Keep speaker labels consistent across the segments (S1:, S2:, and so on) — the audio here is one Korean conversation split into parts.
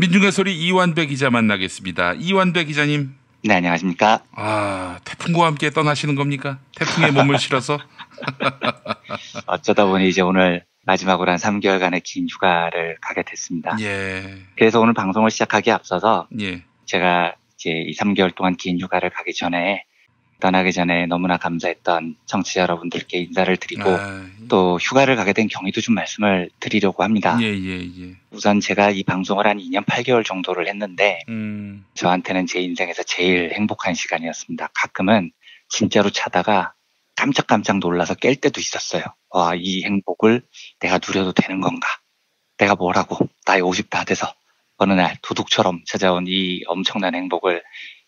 S1: 민중의 소리 이완배 기자 만나겠습니다. 이완배 기자님.
S2: 네, 안녕하십니까.
S1: 태풍과 함께 떠나시는 겁니까? 태풍에 몸을 실어서?
S2: 어쩌다 보니 이제 오늘 마지막으로 한 3개월간의 긴 휴가를 가게 됐습니다.
S1: 예.
S2: 그래서 오늘 방송을 시작하기에 앞서서
S1: 예.
S2: 제가 이제 이 3개월 동안 긴 휴가를 떠나기 전에 너무나 감사했던 청취자 여러분들께 인사를 드리고 또 휴가를 가게 된 경위도 좀 말씀을 드리려고 합니다.
S1: 예.
S2: 우선 제가 이 방송을 한 2년 8개월 정도를 했는데 저한테는 제 인생에서 제일 행복한 시간이었습니다. 가끔은 진짜로 자다가 깜짝깜짝 놀라서 깰 때도 있었어요. 와, 이 행복을 내가 누려도 되는 건가? 내가 뭐라고 나이 50 다 돼서 어느 날 도둑처럼 찾아온 이 엄청난 행복을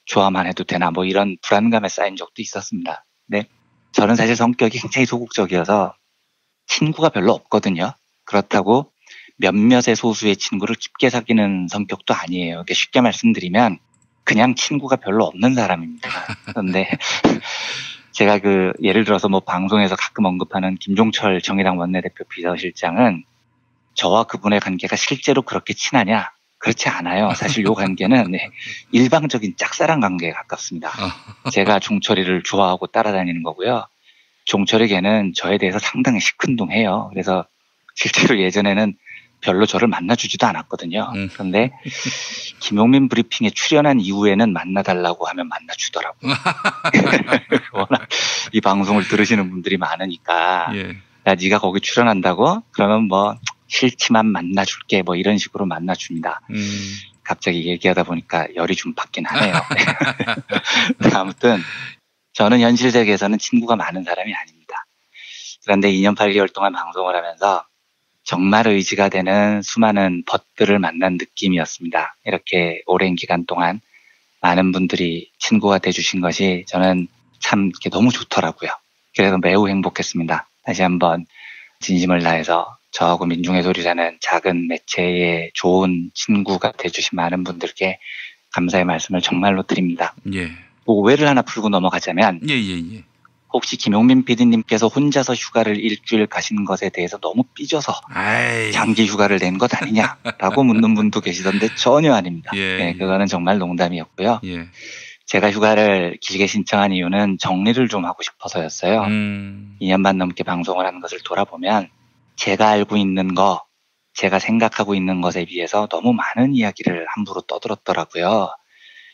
S2: 좋아만 해도 되나, 뭐 이런 불안감에 쌓인 적도 있었습니다. 네, 저는 사실 성격이 굉장히 소극적이어서 친구가 별로 없거든요. 그렇다고 몇몇의 소수의 친구를 깊게 사귀는 성격도 아니에요. 이렇게 쉽게 말씀드리면 그냥 친구가 별로 없는 사람입니다. 그런데 제가 예를 들어서 뭐 방송에서 가끔 언급하는 김종철 정의당 원내대표 비서실장은 저와 그분의 관계가 실제로 그렇게 친하냐? 그렇지 않아요. 사실 이 관계는 일방적인 짝사랑 관계에 가깝습니다. 제가 종철이를 좋아하고 따라다니는 거고요. 종철에게는 저에 대해서 상당히 시큰둥해요. 그래서 실제로 예전에는 별로 저를 만나주지도 않았거든요. 그런데 김용민 브리핑에 출연한 이후에는 만나달라고 하면 만나주더라고요. 워낙 이 방송을 들으시는 분들이 많으니까 야, 네가 거기 출연한다고? 그러면 뭐 싫지만 만나줄게, 뭐 이런 식으로 만나줍니다. 갑자기 얘기하다 보니까 열이 좀 받긴 하네요. 아무튼 저는 현실 세계에서는 친구가 많은 사람이 아닙니다. 그런데 2년 8개월 동안 방송을 하면서 정말 의지가 되는 수많은 벗들을 만난 느낌이었습니다. 이렇게 오랜 기간 동안 많은 분들이 친구가 돼주신 것이 저는 참 이렇게 너무 좋더라고요. 그래서 매우 행복했습니다. 다시 한번 진심을 다해서 저하고 민중의 소리라는 작은 매체의 좋은 친구가 돼주신 많은 분들께 감사의 말씀을 정말로 드립니다.
S1: 예.
S2: 뭐 오해를 하나 풀고 넘어가자면
S1: 예.
S2: 혹시 김용민 PD님께서 혼자서 휴가를 일주일 가신 것에 대해서 너무 삐져서 장기 휴가를 낸 것 아니냐라고 묻는 분도 계시던데 전혀 아닙니다. 네, 그거는 정말 농담이었고요. 제가 휴가를 길게 신청한 이유는 정리를 좀 하고 싶어서였어요. 2년 반 넘게 방송을 하는 것을 돌아보면 제가 알고 있는 거, 제가 생각하고 있는 것에 비해서 너무 많은 이야기를 함부로 떠들었더라고요.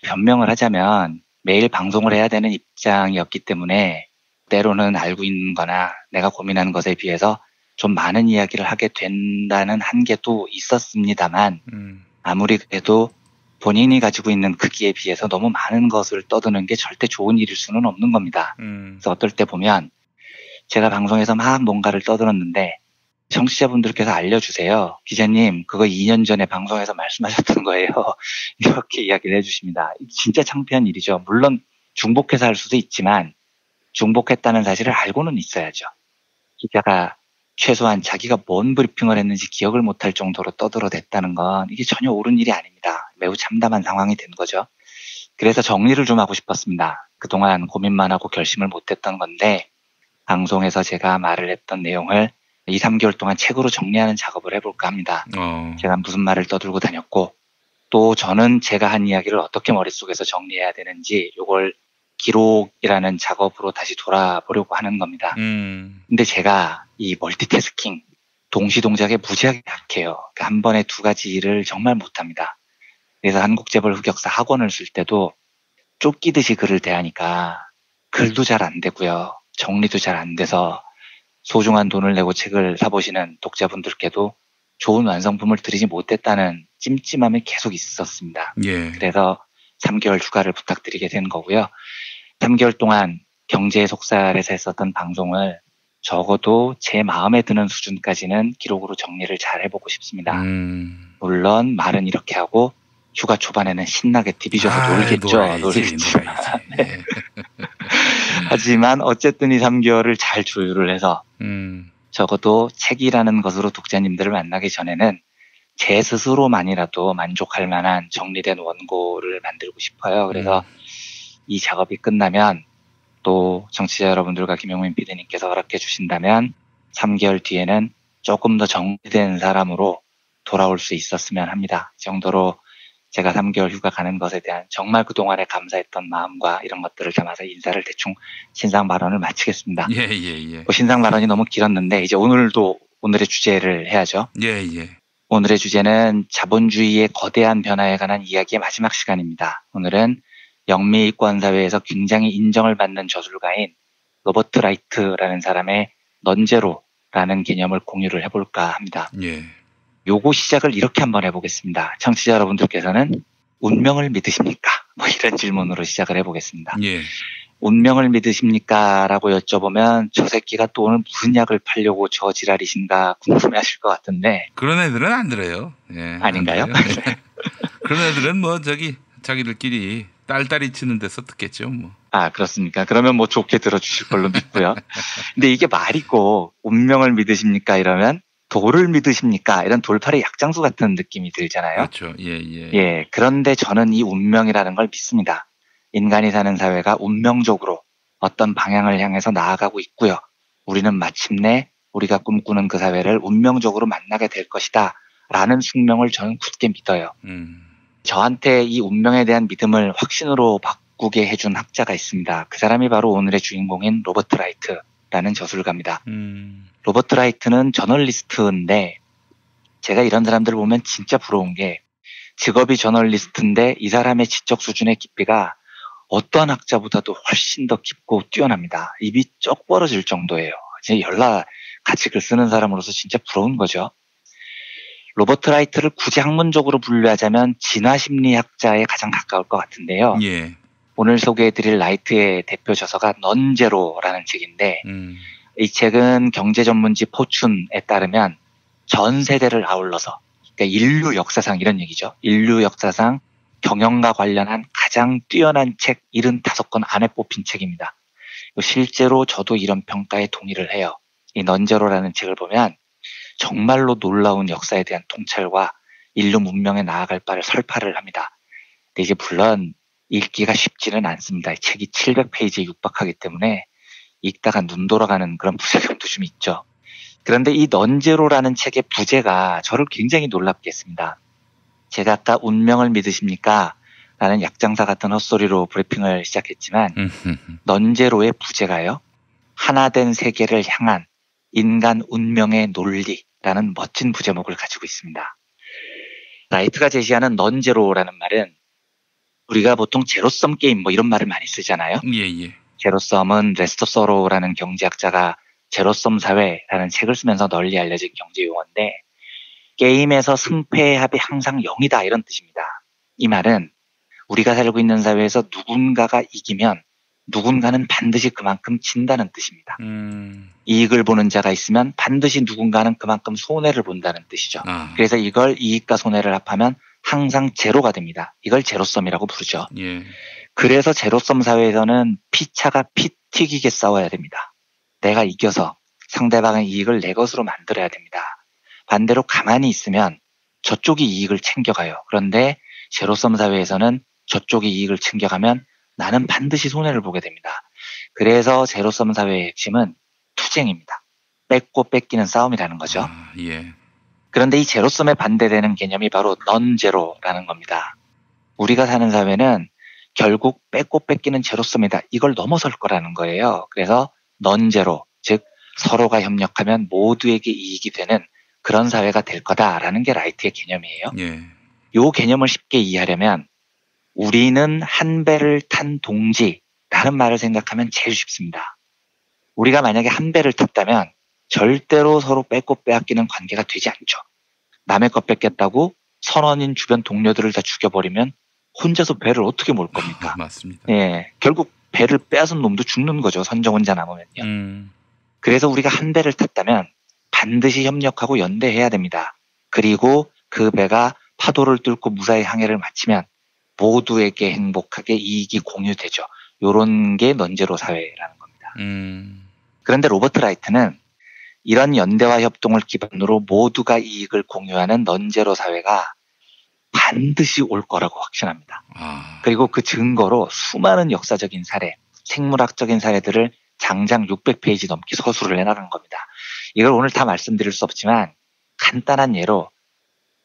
S2: 변명을 하자면 매일 방송을 해야 되는 입장이었기 때문에 때로는 알고 있는 거나 내가 고민하는 것에 비해서 좀 많은 이야기를 하게 된다는 한계도 있었습니다만 아무리 그래도 본인이 가지고 있는 크기에 비해서 너무 많은 것을 떠드는 게 절대 좋은 일일 수는 없는 겁니다. 그래서 어떨 때 보면 제가 방송에서 막 뭔가를 떠들었는데 청취자분들께서 알려주세요. 기자님, 그거 2년 전에 방송에서 말씀하셨던 거예요. 이렇게 이야기를 해주십니다. 진짜 창피한 일이죠. 물론 중복해서 할 수도 있지만 중복했다는 사실을 알고는 있어야죠. 기자가 최소한 자기가 뭔 브리핑을 했는지 기억을 못할 정도로 떠들어댔다는 건 이게 전혀 옳은 일이 아닙니다. 매우 참담한 상황이 된 거죠. 그래서 정리를 좀 하고 싶었습니다. 그동안 고민만 하고 결심을 못했던 건데 방송에서 제가 말을 했던 내용을 2, 3개월 동안 책으로 정리하는 작업을 해볼까 합니다. 제가 무슨 말을 떠들고 다녔고 또 저는 제가 한 이야기를 어떻게 머릿속에서 정리해야 되는지 이걸 기록이라는 작업으로 다시 돌아보려고 하는 겁니다. 근데 제가 이 멀티태스킹, 동시동작에 무지하게 약해요. 한 번에 두 가지 일을 정말 못합니다. 그래서 한국재벌 흑역사 학원을 쓸 때도 쫓기듯이 글을 대하니까 글도 잘 안 되고요. 정리도 잘 안 돼서 소중한 돈을 내고 책을 사보시는 독자분들께도 좋은 완성품을 드리지 못했다는 찜찜함이 계속 있었습니다. 그래서 3개월 휴가를 부탁드리게 된 거고요. 3개월 동안 경제의 속살에서 했었던 방송을 적어도 제 마음에 드는 수준까지는 기록으로 정리를 잘 해보고 싶습니다. 물론 말은 이렇게 하고 휴가 초반에는 신나게 디비져서 놀겠죠. 놀겠죠. 네. 하지만 어쨌든 이 3개월을 잘 조율을 해서 적어도 책이라는 것으로 독자님들을 만나기 전에는 제 스스로만이라도 만족할 만한 정리된 원고를 만들고 싶어요. 그래서 이 작업이 끝나면 또 청취자 여러분들과 김용민 PD님께서 허락해 주신다면 3개월 뒤에는 조금 더 정리된 사람으로 돌아올 수 있었으면 합니다. 이 정도로 제가 3개월 휴가 가는 것에 대한 정말 그동안에 감사했던 마음과 이런 것들을 담아서 인사를 대충 신상 발언을 마치겠습니다.
S1: 예.
S2: 신상 발언이 너무 길었는데 이제 오늘의 주제를 해야죠.
S1: 예.
S2: 오늘의 주제는 자본주의의 거대한 변화에 관한 이야기의 마지막 시간입니다. 오늘은 영미이권 사회에서 굉장히 인정을 받는 저술가인 로버트 라이트라는 사람의 넌제로라는 개념을 공유를 해볼까 합니다.
S1: 예.
S2: 요거 시작을 이렇게 한번 해보겠습니다. 청취자 여러분들께서는 운명을 믿으십니까? 뭐 이런 질문으로 시작을 해보겠습니다.
S1: 예.
S2: 운명을 믿으십니까? 라고 여쭤보면 저 새끼가 또 오늘 무슨 약을 팔려고 저 지랄이신가 궁금해하실 것 같은데
S1: 그런 애들은 안 들어요. 예,
S2: 아닌가요?
S1: 안 들어요. 그런 애들은 뭐 자기들끼리 딸딸이 치는 데서 듣겠죠. 뭐.
S2: 아, 그렇습니까? 그러면 뭐 좋게 들어주실 걸로 믿고요. 근데 이게 말이고 운명을 믿으십니까? 이러면 돌을 믿으십니까? 이런 돌팔의 약장수 같은 느낌이 들잖아요.
S1: 그렇죠. 예.
S2: 예, 그런데 저는 이 운명이라는 걸 믿습니다. 인간이 사는 사회가 운명적으로 어떤 방향을 향해서 나아가고 있고요. 우리는 마침내 우리가 꿈꾸는 그 사회를 운명적으로 만나게 될 것이다. 라는 숙명을 저는 굳게 믿어요. 저한테 이 운명에 대한 믿음을 확신으로 바꾸게 해준 학자가 있습니다. 그 사람이 바로 오늘의 주인공인 로버트 라이트라는 저술가입니다. 로버트 라이트는 저널리스트인데 제가 이런 사람들을 보면 진짜 부러운 게 직업이 저널리스트인데 이 사람의 지적 수준의 깊이가 어떠한 학자보다도 훨씬 더 깊고 뛰어납니다. 입이 쩍 벌어질 정도예요. 진짜 같이 글 쓰는 사람으로서 진짜 부러운 거죠. 로버트 라이트를 굳이 학문적으로 분류하자면 진화심리학자에 가장 가까울 것 같은데요.
S1: 예.
S2: 오늘 소개해드릴 라이트의 대표 저서가 넌제로라는 책인데 이 책은 경제 전문지 포춘에 따르면 전 세대를 아울러서 그러니까 인류 역사상 이런 얘기죠. 인류 역사상 경영과 관련한 가장 뛰어난 책 75권 안에 뽑힌 책입니다. 실제로 저도 이런 평가에 동의를 해요. 이 넌제로라는 책을 보면 정말로 놀라운 역사에 대한 통찰과 인류 문명에 나아갈 바를 설파를 합니다. 근데 이제 물론 읽기가 쉽지는 않습니다. 이 책이 700페이지에 육박하기 때문에 읽다가 눈 돌아가는 그런 부작용도 좀 있죠. 그런데 이 넌제로라는 책의 부제가 저를 굉장히 놀랍게 했습니다. 제가 아까 운명을 믿으십니까? 라는 약장사 같은 헛소리로 브리핑을 시작했지만 넌제로의 부제가요. 하나된 세계를 향한 인간 운명의 논리라는 멋진 부제목을 가지고 있습니다. 라이트가 제시하는 넌제로라는 말은 우리가 보통 제로섬 게임 뭐 이런 말을 많이 쓰잖아요.
S1: 예.
S2: 제로섬은 레스터 서로우라는 경제학자가 제로섬 사회라는 책을 쓰면서 널리 알려진 경제 용어인데 게임에서 승패의 합이 항상 0이다 이런 뜻입니다. 이 말은 우리가 살고 있는 사회에서 누군가가 이기면 누군가는 반드시 그만큼 진다는 뜻입니다. 이익을 보는 자가 있으면 반드시 누군가는 그만큼 손해를 본다는 뜻이죠. 그래서 이걸 이익과 손해를 합하면 항상 제로가 됩니다. 이걸 제로섬이라고 부르죠.
S1: 예.
S2: 그래서 제로섬 사회에서는 피차가 피 튀기게 싸워야 됩니다. 내가 이겨서 상대방의 이익을 내 것으로 만들어야 됩니다. 반대로 가만히 있으면 저쪽이 이익을 챙겨가요. 그런데 제로섬 사회에서는 저쪽이 이익을 챙겨가면 나는 반드시 손해를 보게 됩니다. 그래서 제로섬 사회의 핵심은 투쟁입니다. 뺏고 뺏기는 싸움이라는 거죠.
S1: 예.
S2: 그런데 이 제로섬에 반대되는 개념이 바로 넌제로라는 겁니다. 우리가 사는 사회는 결국 뺏고 뺏기는 제로섬이다. 이걸 넘어설 거라는 거예요. 그래서 넌제로, 즉 서로가 협력하면 모두에게 이익이 되는 그런 사회가 될 거다라는 게 라이트의 개념이에요.
S1: 예.
S2: 이 개념을 쉽게 이해하려면 우리는 한 배를 탄 동지라는 말을 생각하면 제일 쉽습니다. 우리가 만약에 한 배를 탔다면 절대로 서로 뺏고 빼앗기는 관계가 되지 않죠. 남의 것 뺏겠다고 선원인 주변 동료들을 다 죽여버리면 혼자서 배를 어떻게 몰 겁니까?
S1: 맞습니다.
S2: 예, 결국 배를 빼앗은 놈도 죽는 거죠. 선정 혼자 남으면요. 그래서 우리가 한 배를 탔다면 반드시 협력하고 연대해야 됩니다. 그리고 그 배가 파도를 뚫고 무사히 항해를 마치면 모두에게 행복하게 이익이 공유되죠. 요런 게 넌제로 사회라는 겁니다. 그런데 로버트 라이트는 이런 연대와 협동을 기반으로 모두가 이익을 공유하는 넌제로 사회가 반드시 올 거라고 확신합니다. 그리고 그 증거로 수많은 역사적인 사례, 생물학적인 사례들을 장장 600페이지 넘게 서술을 해나간 겁니다. 이걸 오늘 다 말씀드릴 수 없지만 간단한 예로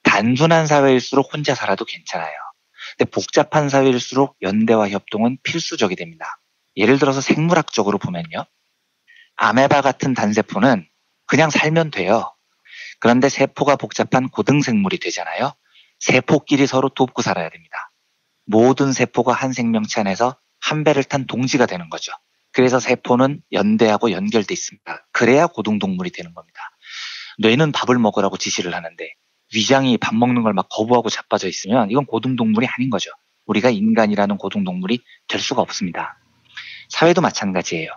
S2: 단순한 사회일수록 혼자 살아도 괜찮아요. 근데 복잡한 사회일수록 연대와 협동은 필수적이 됩니다. 예를 들어서 생물학적으로 보면요. 아메바 같은 단세포는 그냥 살면 돼요. 그런데 세포가 복잡한 고등생물이 되잖아요. 세포끼리 서로 돕고 살아야 됩니다. 모든 세포가 한 생명체 안에서 한 배를 탄 동지가 되는 거죠. 그래서 세포는 연대하고 연결돼 있습니다. 그래야 고등동물이 되는 겁니다. 뇌는 밥을 먹으라고 지시를 하는데 위장이 밥 먹는 걸 막 거부하고 자빠져 있으면 이건 고등동물이 아닌 거죠. 우리가 인간이라는 고등동물이 될 수가 없습니다. 사회도 마찬가지예요.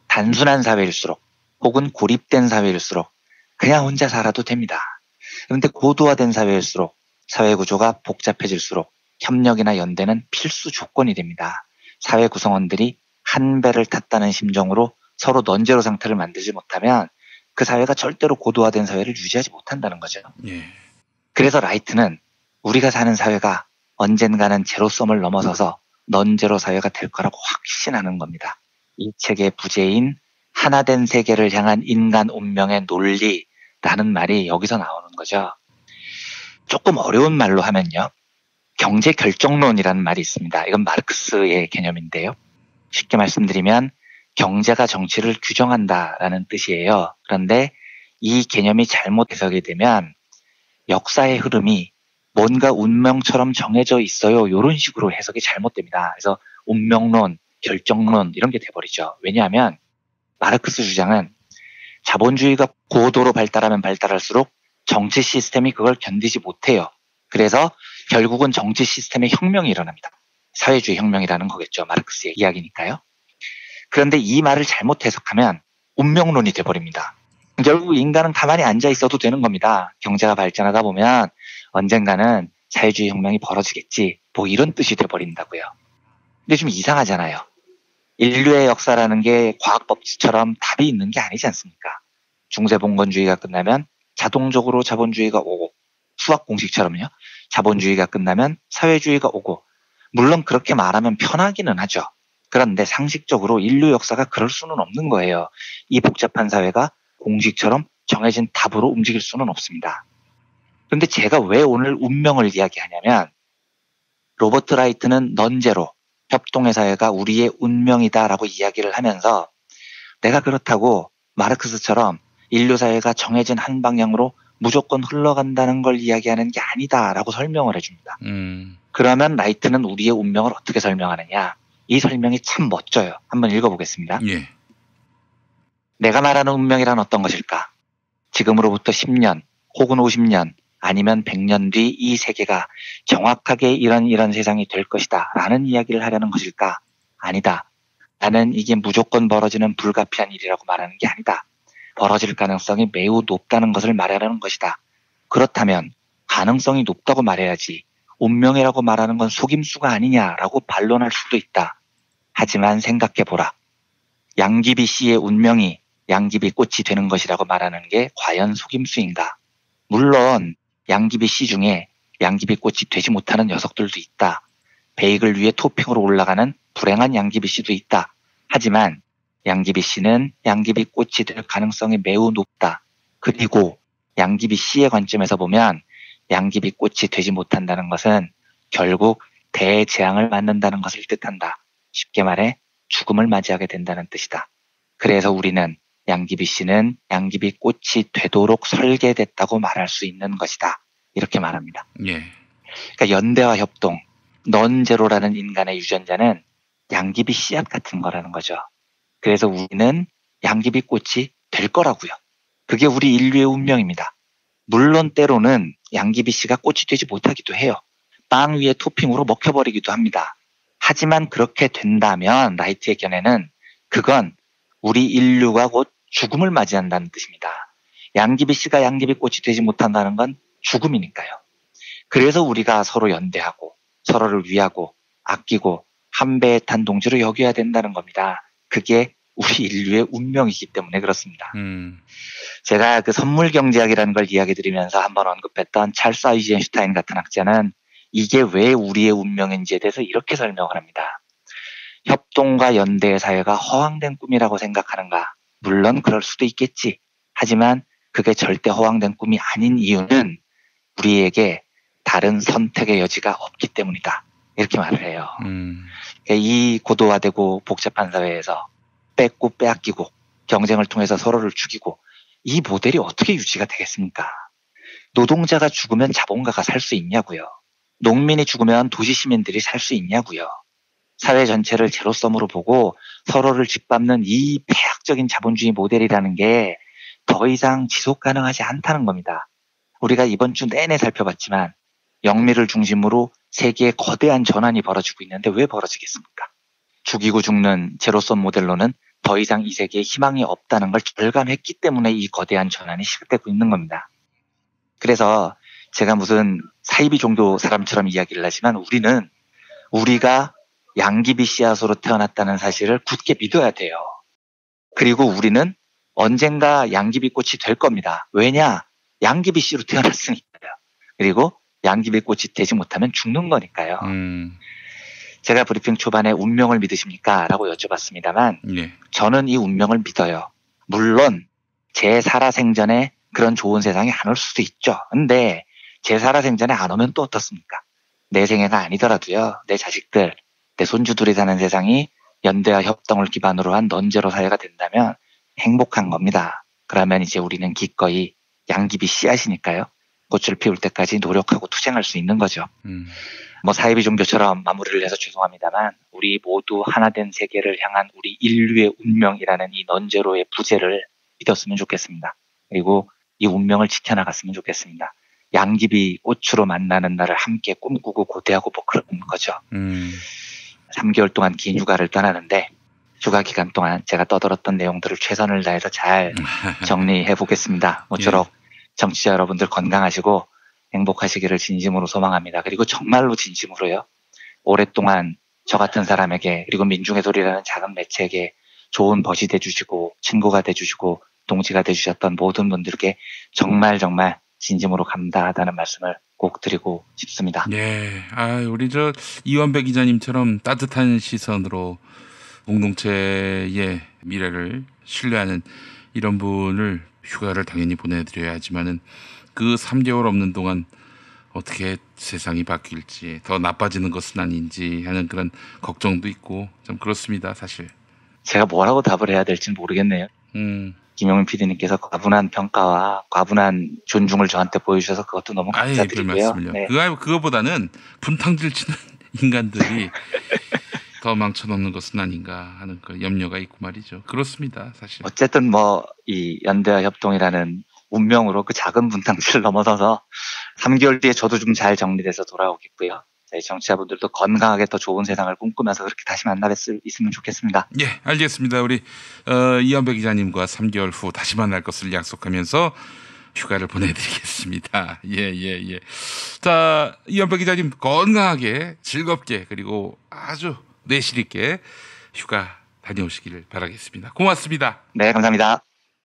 S2: 단순한 사회일수록 혹은 고립된 사회일수록 그냥 혼자 살아도 됩니다. 그런데 고도화된 사회일수록 사회 구조가 복잡해질수록 협력이나 연대는 필수 조건이 됩니다. 사회 구성원들이 한 배를 탔다는 심정으로 서로 넌제로 상태를 만들지 못하면 그 사회가 절대로 고도화된 사회를 유지하지 못한다는 거죠.
S1: 예.
S2: 그래서 라이트는 우리가 사는 사회가 언젠가는 제로섬을 넘어서서 넌제로 사회가 될 거라고 확신하는 겁니다. 이 책의 부제인 하나된 세계를 향한 인간 운명의 논리라는 말이 여기서 나오는 거죠. 조금 어려운 말로 하면요. 경제 결정론이라는 말이 있습니다. 이건 마르크스의 개념인데요. 쉽게 말씀드리면 경제가 정치를 규정한다라는 뜻이에요. 그런데 이 개념이 잘못 해석이 되면 역사의 흐름이 뭔가 운명처럼 정해져 있어요. 이런 식으로 해석이 잘못됩니다. 그래서 운명론, 결정론 이런 게 돼버리죠. 왜냐하면 마르크스 주장은 자본주의가 고도로 발달하면 발달할수록 정치 시스템이 그걸 견디지 못해요. 그래서 결국은 정치 시스템의 혁명이 일어납니다. 사회주의 혁명이라는 거겠죠. 마르크스의 이야기니까요. 그런데 이 말을 잘못 해석하면 운명론이 돼버립니다. 결국 인간은 가만히 앉아 있어도 되는 겁니다. 경제가 발전하다 보면 언젠가는 사회주의 혁명이 벌어지겠지. 뭐 이런 뜻이 돼버린다고요. 근데 좀 이상하잖아요. 인류의 역사라는 게 과학 법칙처럼 답이 있는 게 아니지 않습니까? 중세봉건주의가 끝나면 자동적으로 자본주의가 오고 수학 공식처럼요. 자본주의가 끝나면 사회주의가 오고 물론 그렇게 말하면 편하기는 하죠. 그런데 상식적으로 인류 역사가 그럴 수는 없는 거예요. 이 복잡한 사회가 공식처럼 정해진 답으로 움직일 수는 없습니다. 그런데 제가 왜 오늘 운명을 이야기하냐면 로버트 라이트는 넌제로 협동의 사회가 우리의 운명이다라고 이야기를 하면서 내가 그렇다고 마르크스처럼 인류 사회가 정해진 한 방향으로 무조건 흘러간다는 걸 이야기하는 게 아니다라고 설명을 해줍니다. 그러면 라이트는 우리의 운명을 어떻게 설명하느냐? 이 설명이 참 멋져요. 한번 읽어보겠습니다.
S1: 예.
S2: 내가 말하는 운명이란 어떤 것일까? 지금으로부터 10년 혹은 50년 아니면 100년 뒤 이 세계가 정확하게 이런 세상이 될 것이다 라는 이야기를 하려는 것일까? 아니다. 나는 이게 무조건 벌어지는 불가피한 일이라고 말하는 게 아니다. 벌어질 가능성이 매우 높다는 것을 말하려는 것이다. 그렇다면 가능성이 높다고 말해야지 운명이라고 말하는 건 속임수가 아니냐라고 반론할 수도 있다. 하지만 생각해보라. 양귀비 씨의 운명이 양귀비 꽃이 되는 것이라고 말하는 게 과연 속임수인가? 물론 양귀비 씨 중에 양귀비 꽃이 되지 못하는 녀석들도 있다. 베이글 위에 토핑으로 올라가는 불행한 양귀비 씨도 있다. 하지만 양귀비 씨는 양귀비 꽃이 될 가능성이 매우 높다. 그리고 양귀비 씨의 관점에서 보면 양귀비 꽃이 되지 못한다는 것은 결국 대재앙을 맞는다는 것을 뜻한다. 쉽게 말해 죽음을 맞이하게 된다는 뜻이다. 그래서 우리는 양귀비 씨는 양귀비 꽃이 되도록 설계됐다고 말할 수 있는 것이다. 이렇게 말합니다.
S1: 예.
S2: 그러니까 연대와 협동, 넌제로라는 인간의 유전자는 양귀비 씨앗 같은 거라는 거죠. 그래서 우리는 양귀비 꽃이 될 거라고요. 그게 우리 인류의 운명입니다. 물론 때로는 양귀비 씨가 꽃이 되지 못하기도 해요. 빵 위에 토핑으로 먹혀버리기도 합니다. 하지만 그렇게 된다면 라이트의 견해는 그건 우리 인류가 곧 죽음을 맞이한다는 뜻입니다. 양귀비 씨가 양귀비 꽃이 되지 못한다는 건 죽음이니까요. 그래서 우리가 서로 연대하고 서로를 위하고 아끼고 한 배에 탄 동지로 여겨야 된다는 겁니다. 그게 우리 인류의 운명이기 때문에 그렇습니다. 제가 그 선물 경제학이라는 걸 이야기 드리면서 한번 언급했던 찰스 아이젠슈타인 같은 학자는 이게 왜 우리의 운명인지에 대해서 이렇게 설명을 합니다. 협동과 연대의 사회가 허황된 꿈이라고 생각하는가? 물론 그럴 수도 있겠지. 하지만 그게 절대 허황된 꿈이 아닌 이유는 우리에게 다른 선택의 여지가 없기 때문이다. 이렇게 말을 해요. 이 고도화되고 복잡한 사회에서 뺏고 빼앗기고 경쟁을 통해서 서로를 죽이고 이 모델이 어떻게 유지가 되겠습니까? 노동자가 죽으면 자본가가 살 수 있냐고요. 농민이 죽으면 도시 시민들이 살 수 있냐고요. 사회 전체를 제로섬으로 보고 서로를 짓밟는 이 폐악적인 자본주의 모델이라는 게 더 이상 지속 가능하지 않다는 겁니다. 우리가 이번 주 내내 살펴봤지만 영미를 중심으로 세계에 거대한 전환이 벌어지고 있는데 왜 벌어지겠습니까? 죽이고 죽는 제로섬 모델로는 더 이상 이 세계에 희망이 없다는 걸 절감했기 때문에 이 거대한 전환이 시작되고 있는 겁니다. 그래서 제가 무슨 사이비 종교 사람처럼 이야기를 하지만 우리가 양귀비 씨앗으로 태어났다는 사실을 굳게 믿어야 돼요. 그리고 우리는 언젠가 양귀비 꽃이 될 겁니다. 왜냐? 양귀비 씨로 태어났으니까요. 그리고 양귀비 꽃이 되지 못하면 죽는 거니까요. 제가 브리핑 초반에 운명을 믿으십니까? 라고 여쭤봤습니다만
S1: 네.
S2: 저는 이 운명을 믿어요. 물론 제 살아생전에 그런 좋은 세상이 안 올 수도 있죠. 근데 제 살아생전에 안 오면 또 어떻습니까? 내 생애가 아니더라도요. 내 자식들, 내 손주들이 사는 세상이 연대와 협동을 기반으로 한 넌제로 사회가 된다면 행복한 겁니다. 그러면 이제 우리는 기꺼이 양귀비 씨앗이니까요. 꽃을 피울 때까지 노력하고 투쟁할 수 있는 거죠. 뭐 사이비 종교처럼 마무리를 해서 죄송합니다만 우리 모두 하나된 세계를 향한 우리 인류의 운명이라는 이 넌제로의 부재를 믿었으면 좋겠습니다. 그리고 이 운명을 지켜나갔으면 좋겠습니다. 양귀비 꽃으로 만나는 날을 함께 꿈꾸고 고대하고 뭐 그런 거죠. 3개월 동안 긴 휴가를 떠나는데 휴가 기간 동안 제가 떠들었던 내용들을 최선을 다해서 잘 정리해 보겠습니다. 모쪼록
S1: 예.
S2: 정치자 여러분들 건강하시고 행복하시기를 진심으로 소망합니다. 그리고 정말로 진심으로요. 오랫동안 저 같은 사람에게 그리고 민중의 소리라는 작은 매체에게 좋은 벗이 돼주시고 친구가 돼주시고 동지가 돼주셨던 모든 분들께 정말 진심으로 감사하다는 말씀을 꼭 드리고 싶습니다.
S1: 네, 우리 이완배 기자님처럼 따뜻한 시선으로 공동체의 미래를 신뢰하는 이런 분을 휴가를 당연히 보내드려야 하지만은 그 3개월 없는 동안 어떻게 세상이 바뀔지 더 나빠지는 것은 아닌지 하는 그런 걱정도 있고 좀 그렇습니다, 사실.
S2: 제가 뭐라고 답을 해야 될지 모르겠네요. 김용민 PD님께서 과분한 평가와 과분한 존중을 저한테 보여주셔서 그것도 너무 감사드리고요.
S1: 네. 그거보다는 분탕질 치는 인간들이 더 망쳐놓는 것은 아닌가 하는 그 염려가 있고 말이죠. 그렇습니다, 사실.
S2: 어쨌든 이 연대와 협동이라는 운명으로 그 작은 분탕질을 넘어서서 3개월 뒤에 저도 좀 잘 정리돼서 돌아오겠고요. 저희 정치자분들도 건강하게 더 좋은 세상을 꿈꾸면서 그렇게 다시 만날 수 있으면 좋겠습니다.
S1: 예, 알겠습니다. 우리 이완배 기자님과 3개월 후 다시 만날 것을 약속하면서 휴가를 보내드리겠습니다. 예. 자, 이완배 기자님 건강하게 즐겁게 그리고 아주 내실 있게 휴가 다녀오시기를 바라겠습니다. 고맙습니다.
S2: 네, 감사합니다.